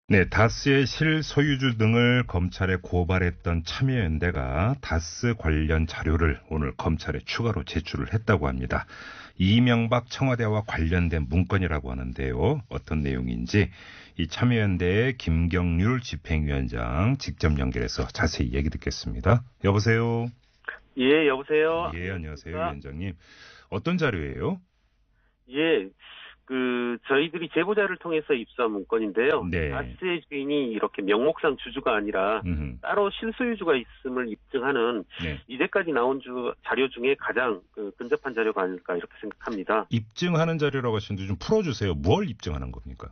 네, 다스의 실소유주 등을 검찰에 고발했던 참여연대가 다스 관련 자료를 오늘 검찰에 추가로 제출을 했다고 합니다. 이명박 청와대와 관련된 문건이라고 하는데요. 어떤 내용인지 이 참여연대의 김경률 집행위원장 직접 연결해서 자세히 얘기 듣겠습니다. 여보세요? 예, 여보세요. 예, 안녕하세요, 안녕하십니까? 위원장님. 어떤 자료예요? 예, 저희들이 제보자를 통해서 입수한 문건인데요. 네. 다스의 주인이 이렇게 명목상 주주가 아니라 음흠. 따로 실소유주가 있음을 입증하는 네. 이제까지 나온 자료 중에 가장 근접한 자료가 아닐까 이렇게 생각합니다. 입증하는 자료라고 하시는데 좀 풀어주세요. 뭘 입증하는 겁니까?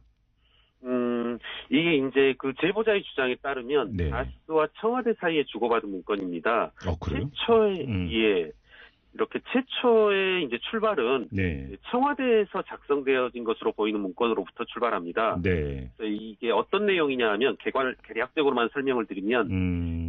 이게 이제 그 제보자의 주장에 따르면 네. 다스와 청와대 사이에 주고받은 문건입니다. 그래요? 이렇게 최초의 이제 출발은 네. 청와대에서 작성되어진 것으로 보이는 문건으로부터 출발합니다. 네. 그래서 이게 어떤 내용이냐 하면 개략적으로만 설명을 드리면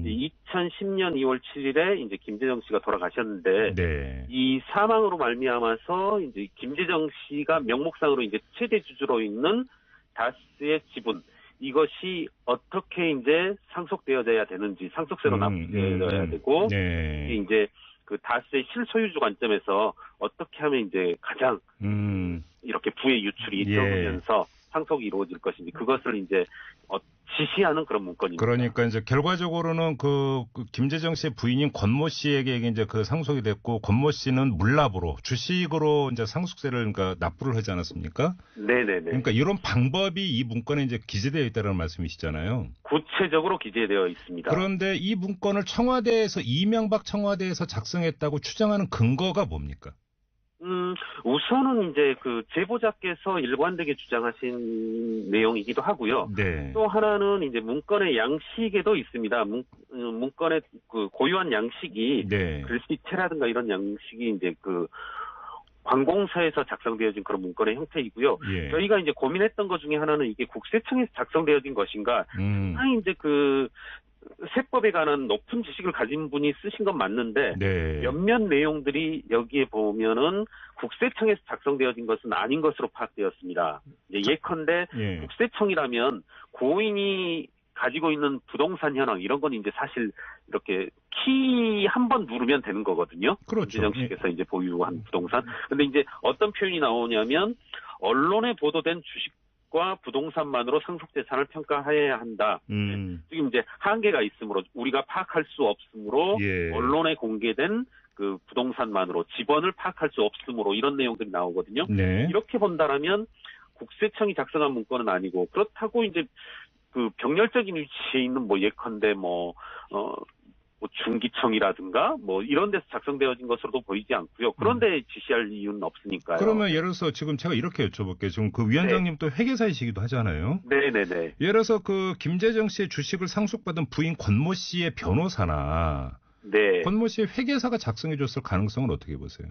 2010년 2월 7일에 이제 김재정 씨가 돌아가셨는데 네. 이 사망으로 말미암아서 이제 김재정 씨가 명목상으로 이제 최대 주주로 있는 다스의 지분 이것이 어떻게 이제 상속되어져야 되는지 상속세로 납부되어야 되고 네. 이게 이제 그 다스의 실소유주 관점에서 어떻게 하면 이제 가장 이렇게 부의 유출이 예. 적으면서 상속이 이루어질 것인지 그것을 이제 지시하는 그런 문건입니다. 그러니까 이제 결과적으로는 그 김재정 씨의 부인인 권모 씨에게 이제 그 상속이 됐고 권모 씨는 물납으로 주식으로 이제 상속세를 그러니까 납부를 하지 않았습니까? 네네네. 그러니까 이런 방법이 이 문건에 이제 기재되어 있다는 말씀이시잖아요. 구체적으로 기재되어 있습니다. 그런데 이 문건을 이명박 청와대에서 작성했다고 추정하는 근거가 뭡니까? 우선은 이제 그 제보자께서 일관되게 주장하신 내용이기도 하고요. 네. 또 하나는 이제 문건의 양식에도 있습니다. 문건의 그 고유한 양식이 네. 글씨체라든가 이런 양식이 이제 그 관공서에서 작성되어진 그런 문건의 형태이고요. 예. 저희가 이제 고민했던 것 중에 하나는 이게 국세청에서 작성되어진 것인가. 상당히 이제 그 세법에 관한 높은 지식을 가진 분이 쓰신 건 맞는데 네. 몇몇 내용들이 여기에 보면은 국세청에서 작성되어진 것은 아닌 것으로 파악되었습니다. 예컨대 예. 국세청이라면 고인이 가지고 있는 부동산 현황 이런 건 이제 사실 이렇게 키 한 번 누르면 되는 거거든요. 그렇죠. 김재정 씨께서 이제 보유한 부동산. 근데 이제 어떤 표현이 나오냐면 언론에 보도된 주식과 부동산만으로 상속재산을 평가해야 한다. 지금 이제 한계가 있으므로 우리가 파악할 수 없으므로 예. 언론에 공개된 그 부동산만으로 지번을 파악할 수 없으므로 이런 내용들이 나오거든요. 네. 이렇게 본다라면 국세청이 작성한 문건은 아니고 그렇다고 이제 그 병렬적인 위치에 있는 뭐 예컨대 뭐 중기청이라든가 뭐 이런 데서 작성되어진 것으로도 보이지 않고요. 그런데 지시할 이유는 없으니까요. 그러면 예를 들어서 지금 제가 이렇게 여쭤볼게요. 지금 그 위원장님 또 회계사이시기도 하잖아요. 네네네. 예를 들어서 그 김재정 씨의 주식을 상속받은 부인 권모 씨의 변호사나 네. 권모 씨의 회계사가 작성해 줬을 가능성은 어떻게 보세요?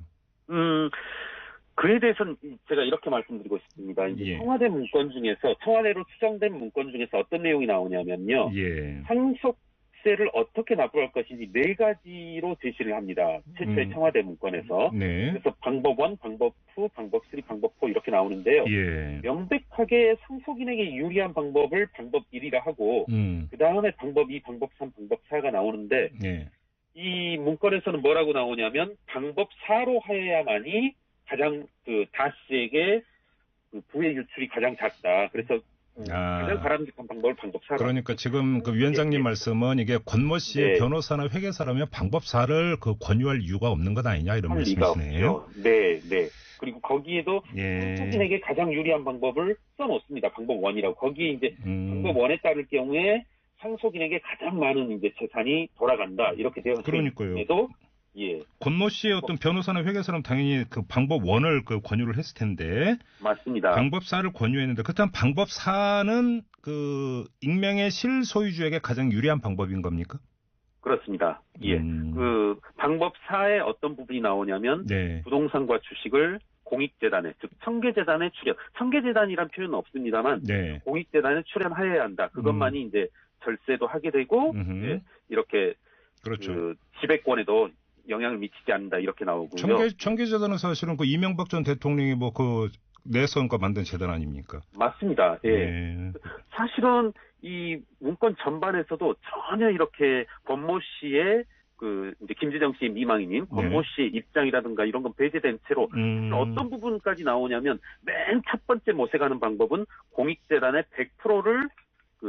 그에 대해서는 제가 이렇게 말씀드리고 싶습니다. 이제 예. 청와대 문건 중에서 청와대로 추정된 문건 중에서 어떤 내용이 나오냐면요. 예. 상속세를 어떻게 납부할 것인지 4가지로 제시를 합니다. 최초의 청와대 문건에서. 네. 그래서 방법 1, 방법 2, 방법 3, 방법 4 이렇게 나오는데요. 예. 명백하게 상속인에게 유리한 방법을 방법 1이라 하고 그 다음에 방법 2, 방법 3, 방법 4가 나오는데 예. 이 문건에서는 뭐라고 나오냐면 방법 4로 하여야만이 가장 그 다스에게 그 부의 유출이 가장 작다. 그래서 가장 바람직한 방법을 방법 4로. 그러니까 지금 그 위원장님 말씀은 이게 권모 씨의 네. 변호사나 회계사라면 방법 4를 그 권유할 이유가 없는 것 아니냐 이런 할 리가 말씀이시네요. 없죠. 네, 네. 그리고 거기에도 예. 상속인에게 가장 유리한 방법을 써놓습니다. 방법 1이라고. 거기에 이제 방법 1에 따를 경우에 상속인에게 가장 많은 이제 재산이 돌아간다. 이렇게 되어 그러니까요. 있음에도 예. 권모 씨의 어떤 변호사나 회계사는 당연히 그 방법 1을 그 권유를 했을 텐데 맞습니다. 방법 4를 권유했는데 그렇다면 방법 4는 그 익명의 실소유주에게 가장 유리한 방법인 겁니까? 그렇습니다. 예. 그 방법 4에 어떤 부분이 나오냐면 네. 부동산과 주식을 공익재단에, 즉 청계재단에 출연. 청계재단이란 표현은 없습니다만 네. 공익재단에 출연하여야 한다. 그것만이 이제 절세도 하게 되고 예, 이렇게 그렇죠. 그 지배권에도 영향을 미치지 않는다 이렇게 나오고요. 청계재단은 사실은 그 이명박 전 대통령이 뭐 그 내서 그러니까 만든 재단 아닙니까? 맞습니다. 예. 사실은 이 문건 전반에서도 전혀 이렇게 권모 씨의 이제 김재정 씨의 미망인인 권모 씨의 입장이라든가 이런 건 배제된 채로 어떤 부분까지 나오냐면 맨 첫 번째 모색하는 방법은 공익재단의 100%를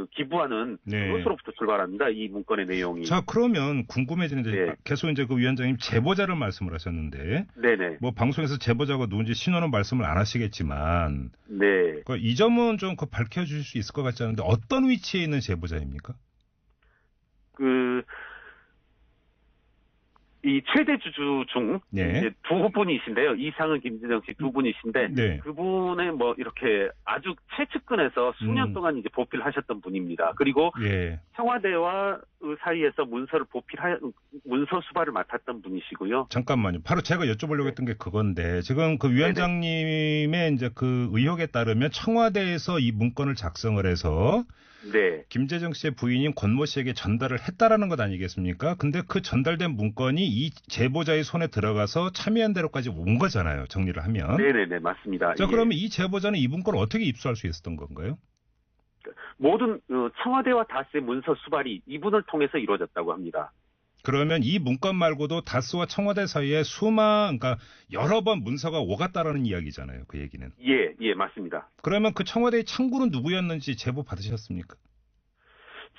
기부하는 것으로부터 출발합니다. 이 문건의 내용이. 자, 그러면 궁금해지는데 계속 이제 그 위원장님 제보자를 말씀을 하셨는데, 네네. 뭐 방송에서 제보자가 누군지 신원은 말씀을 안 하시겠지만, 네. 이 점은 좀 밝혀주실 수 있을 것 같지 않은데 어떤 위치에 있는 제보자입니까? 이 최대 주주 중 이제 두 분이신데요. 이상은 김재정 씨 두 분이신데 그분의 뭐 이렇게 아주 최측근에서 수년 동안 이제 보필을 하셨던 분입니다. 그리고 청와대와 사이에서 문서 수발을 맡았던 분이시고요. 잠깐만요. 바로 제가 여쭤보려고 했던 게 그건데 지금 그 위원장님의 이제 그 의혹에 따르면 청와대에서 이 문건을 작성을 해서 김재정 씨의 부인인 권모 씨에게 전달을 했다라는 것 아니겠습니까? 근데 그 전달된 문건이 이 제보자의 손에 들어가서 참여연대로까지 온 거잖아요. 정리를 하면. 네네네, 맞습니다. 자, 그러면 이 제보자는 이 문건을 어떻게 입수할 수 있었던 건가요? 모든 청와대와 다스의 문서 수발이 이분을 통해서 이루어졌다고 합니다. 그러면 이 문건 말고도 다스와 청와대 사이에 그러니까 여러 번 문서가 오갔다라는 이야기잖아요. 그 얘기는. 예, 맞습니다. 그러면 그 청와대의 창구는 누구였는지 제보 받으셨습니까?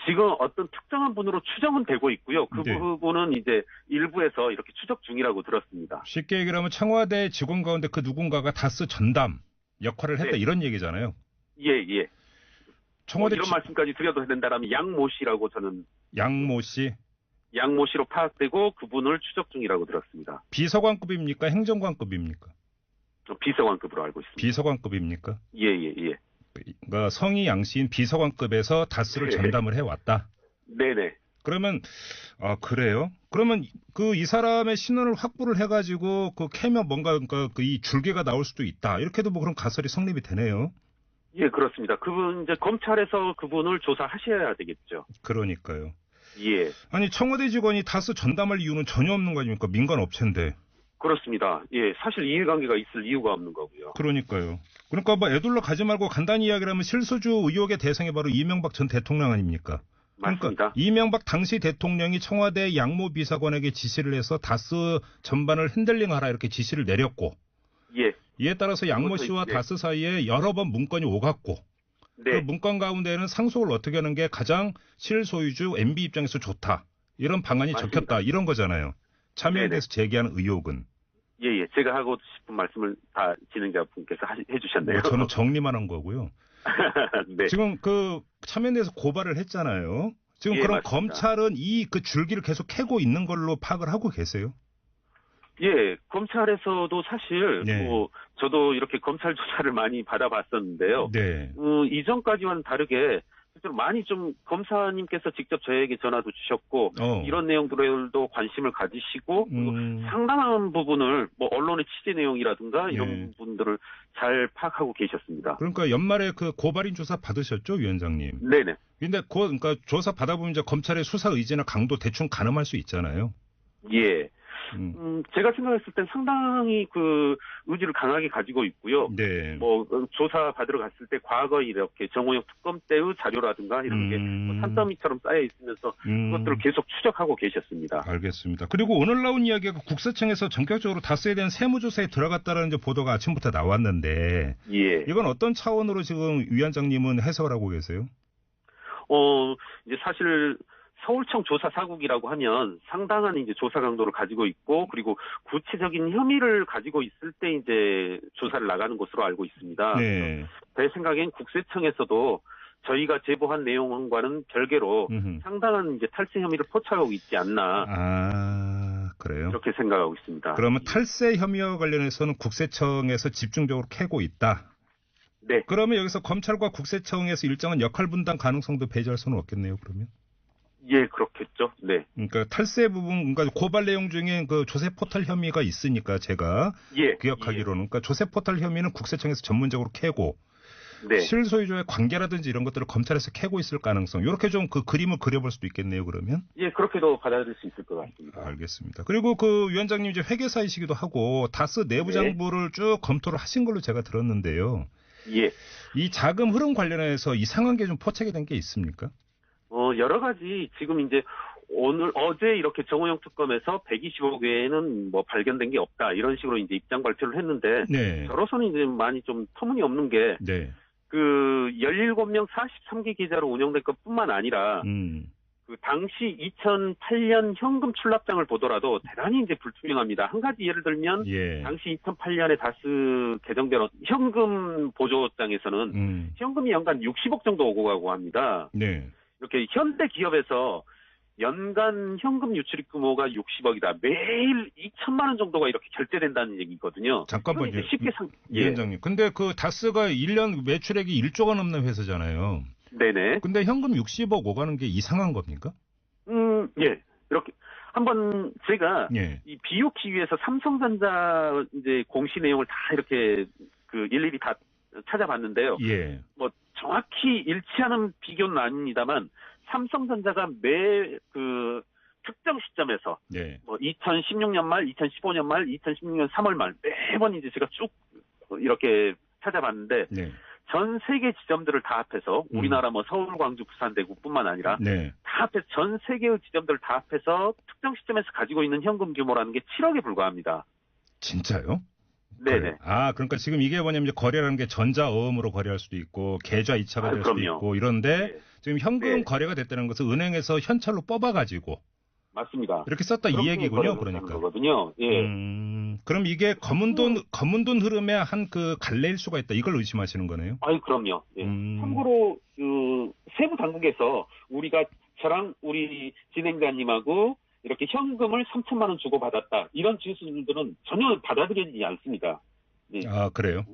지금 어떤 특정한 분으로 추정은 되고 있고요. 그 부분은 이제 일부에서 이렇게 추적 중이라고 들었습니다. 쉽게 얘기를 하면 청와대 직원 가운데 그 누군가가 다스 전담 역할을 했다 이런 얘기잖아요. 예. 청와대 이런 말씀까지 드려도 된다라면 양모 씨라고 저는. 양모 씨? 양모 씨로 파악되고 그분을 추적 중이라고 들었습니다. 비서관급입니까? 행정관급입니까? 비서관급으로 알고 있습니다. 비서관급입니까? 예. 그러니까 성이 양씨인 비서관급에서 다스를 전담을 해왔다? 네네. 그러면, 그래요? 그러면 이 사람의 신원을 확보를 해가지고 캐면 뭔가 이 줄기가 나올 수도 있다. 이렇게도 뭐 그런 가설이 성립이 되네요. 예, 그렇습니다. 그분 이제 검찰에서 그분을 조사하셔야 되겠죠. 그러니까요. 예. 아니 청와대 직원이 다스 전담할 이유는 전혀 없는 거 아닙니까? 민간 업체인데. 그렇습니다. 예, 사실 이해관계가 있을 이유가 없는 거고요. 그러니까요. 그러니까 뭐 애둘러 가지 말고 간단히 이야기를 하면 실소주 의혹의 대상이 바로 이명박 전 대통령 아닙니까? 맞습니다. 그러니까 이명박 당시 대통령이 청와대 양모 비서관에게 지시를 해서 다스 전반을 핸들링하라 이렇게 지시를 내렸고, 이에 따라서 양모 씨와 다스 사이에 여러 번 문건이 오갔고. 그 문건 가운데는 상속을 어떻게 하는 게 가장 실소유주 MB 입장에서 좋다. 이런 방안이 적혔다. 이런 거잖아요. 참여에 대해서 제기하는 의혹은. 예. 제가 하고 싶은 말씀을 다 진행자분께서 해주셨네요. 저는 정리만 한 거고요. 네. 지금 참여에 대해서 고발을 했잖아요. 지금 그럼 맞습니다. 검찰은 그 줄기를 계속 캐고 있는 걸로 파악을 하고 계세요? 예, 검찰에서도 사실 저도 이렇게 검찰 조사를 많이 받아봤었는데요. 이전까지와는 다르게 실제로 많이 좀 검사님께서 직접 저에게 전화도 주셨고 이런 내용들도 관심을 가지시고 상당한 부분을 뭐 언론의 취재 내용이라든가 이런 부분들을 잘 파악하고 계셨습니다. 그러니까 연말에 고발인 조사 받으셨죠, 위원장님? 네네. 근데 그러니까 조사 받아보면 이제 검찰의 수사 의지나 강도 대충 가늠할 수 있잖아요. 예. 제가 생각했을 땐 상당히 의지를 강하게 가지고 있고요. 뭐 조사 받으러 갔을 때 과거에 이렇게 정호영 특검 때의 자료라든가 이런 게 산더미처럼 쌓여 있으면서 그것들을 계속 추적하고 계셨습니다. 알겠습니다. 그리고 오늘 나온 이야기가 국세청에서 전격적으로 다스에 대한 세무조사에 들어갔다는 보도가 아침부터 나왔는데, 이건 어떤 차원으로 지금 위원장님은 해석을 하고 계세요? 이제 사실 서울청 조사 사국이라고 하면 상당한 이제 조사 강도를 가지고 있고 그리고 구체적인 혐의를 가지고 있을 때 이제 조사를 나가는 것으로 알고 있습니다. 제 생각엔 국세청에서도 저희가 제보한 내용과는 별개로 상당한 이제 탈세 혐의를 포착하고 있지 않나. 그래요? 이렇게 생각하고 있습니다. 그러면 탈세 혐의와 관련해서는 국세청에서 집중적으로 캐고 있다. 그러면 여기서 검찰과 국세청에서 일정한 역할 분담 가능성도 배제할 수는 없겠네요, 그러면? 예, 그렇겠죠. 네. 그러니까 탈세 부분, 그러니까 고발 내용 중에 조세 포탈 혐의가 있으니까 제가 기억하기로는, 그러니까 조세 포탈 혐의는 국세청에서 전문적으로 캐고, 네. 실소유주의 관계라든지 이런 것들을 검찰에서 캐고 있을 가능성, 이렇게 좀 그 그림을 그려볼 수도 있겠네요, 그러면? 예, 그렇게도 받아들일 수 있을 것 같습니다. 알겠습니다. 그리고 그 위원장님 이제 회계사이시기도 하고 다스 내부 장부를 쭉 검토를 하신 걸로 제가 들었는데요. 예. 이 자금 흐름 관련해서 이상한 게 좀 포착이 된 게 있습니까? 여러 가지 지금 이제 어제 이렇게 정호영 특검에서 120억 외에는 뭐 발견된 게 없다 이런 식으로 이제 입장 발표를 했는데 네. 저로서는 이제 많이 좀 터무니없는 게 네. 그 17명 43개 계좌로 운영된 것뿐만 아니라 그 당시 2008년 현금 출납장을 보더라도 대단히 이제 불투명합니다. 한 가지 예를 들면 당시 2008년에 다스 개정된 현금 보조장에서는 현금이 연간 60억 정도 오고 가고 합니다. 네. 이렇게 현대 기업에서 연간 현금 유출입 규모가 60억이다. 매일 2천만 원 정도가 이렇게 결제된다는 얘기거든요. 잠깐만요. 쉽게 위원장님. 근데 그 다스가 1년 매출액이 1조가 넘는 회사잖아요. 네네. 근데 현금 60억 오가는 게 이상한 겁니까? 예. 이렇게 한번 제가 이 비웃기 위해서 삼성전자 이제 공시 내용을 다 이렇게 그 일일이 다 찾아봤는데요. 예. 뭐 정확히 일치하는 비교는 아닙니다만 삼성전자가 매 그 특정 시점에서 뭐 2016년 말, 2015년 말, 2016년 3월 말 매번 이제 제가 쭉 이렇게 찾아봤는데 전 세계 지점들을 다 합해서 우리나라 뭐 서울, 광주, 부산, 대구뿐만 아니라 다 합해서 전 세계의 지점들을 다 합해서 특정 시점에서 가지고 있는 현금 규모라는 게 7억에 불과합니다. 진짜요? 네네. 아, 그러니까 지금 이게 뭐냐면 이제 거래라는 게 전자어음으로 거래할 수도 있고 계좌 이체가 될 수도 있고 이런데 지금 현금 거래가 됐다는 것은 은행에서 현찰로 뽑아가지고 맞습니다. 이렇게 썼다 이 얘기군요. 그러니까. 거거든요. 예. 그럼 이게 검은 돈 흐름의 한 그 갈래일 수가 있다. 이걸 의심하시는 거네요. 아유, 그럼요. 예. 참고로 그 세무 당국에서 저랑 우리 진행자님하고 이렇게 현금을 3천만 원 주고 받았다. 이런 진술들은 전혀 받아들여지지 않습니다. 예. 아, 그래요?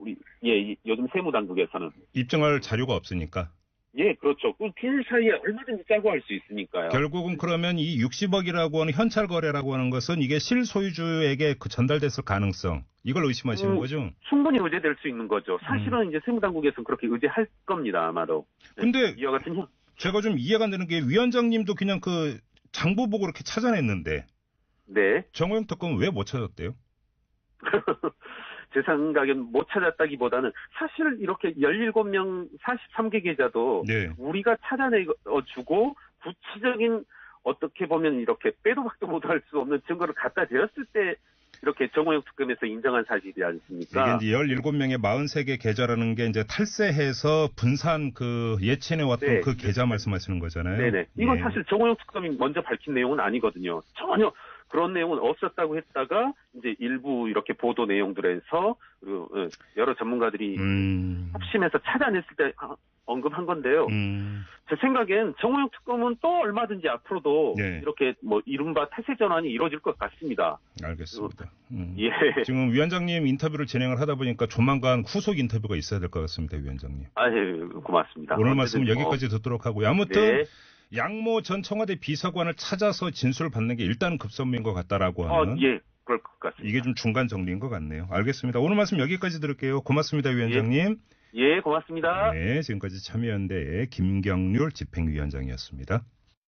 요즘 세무 당국에서는 입증할 자료가 없으니까. 예, 그렇죠. 그 둘 사이에 얼마든지 짜고 할 수 있으니까요. 결국은 그러면 이 60억이라고 하는 현찰 거래라고 하는 것은 이게 실소유주에게 그 전달됐을 가능성, 이걸 의심하시는 거죠? 충분히 의제될 수 있는 거죠. 사실은 이제 세무당국에서는 그렇게 의제할 겁니다, 아마도. 근데 이와 같은 제가 좀 이해가 안 되는 게 위원장님도 그냥 그 장부 보고 이렇게 찾아냈는데 정호영 특검은 왜 못 찾았대요? 제 생각엔 못 찾았다기보다는 사실 이렇게 17명 43개 계좌도 우리가 찾아내주고 구체적인 어떻게 보면 이렇게 빼도 박도 못할 수 없는 증거를 갖다 대었을 때 이렇게 정호영 특검에서 인정한 사실이지 않습니까? 이게 이제 17명의 43개 계좌라는 게 이제 탈세해서 분산 그 예치해왔던 그 계좌 말씀하시는 거잖아요. 네네. 이건 사실 정호영 특검이 먼저 밝힌 내용은 아니거든요. 전혀 그런 내용은 없었다고 했다가 이제 일부 이렇게 보도 내용들에서 여러 전문가들이 합심해서 찾아냈을 때 언급한 건데요. 제 생각엔 정호영 특검은 또 얼마든지 앞으로도 이렇게 뭐 이른바 태세 전환이 이루어질 것 같습니다. 알겠습니다. 예. 지금 위원장님 인터뷰를 진행을 하다 보니까 조만간 후속 인터뷰가 있어야 될 것 같습니다, 위원장님. 고맙습니다. 오늘 말씀 여기까지 듣도록 하고요. 아무튼 양모 전 청와대 비서관을 찾아서 진술을 받는 게 일단은 급선무인 것 같다라고 하는. 그럴 것 같습니다. 이게 좀 중간 정리인 것 같네요. 알겠습니다. 오늘 말씀 여기까지 들을게요. 고맙습니다, 위원장님. 고맙습니다. 네, 지금까지 참여연대의 김경률 집행위원장이었습니다.